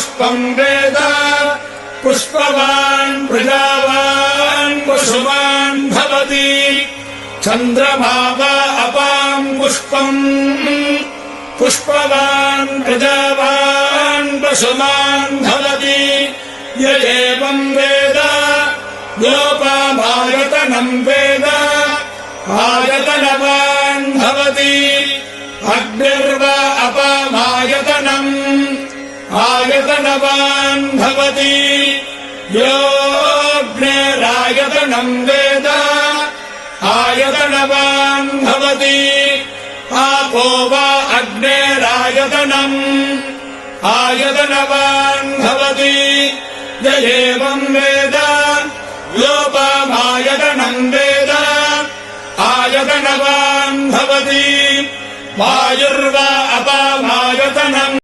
पुष्पम् वेद पुष्पवान् प्रजावान् वसुमान् भवति चन्द्रमा वा अपाम् पुष्पम् पुष्पवान् प्रजावान् वसुमान् भवति य एवम् वेद योपामायतनम् वेद आयतनवान् भवति अग्निर्वा अपामायतनम् आयतनवान् भवति योऽग्निरायतनम् वेद आयतनवान् भवति आपो वा अग्निरायतनम् आयतनवान् भवति य एवम् वेद योपामायतनम् वेद आयतनवान् भवति वायुर्वा अपामायतनम्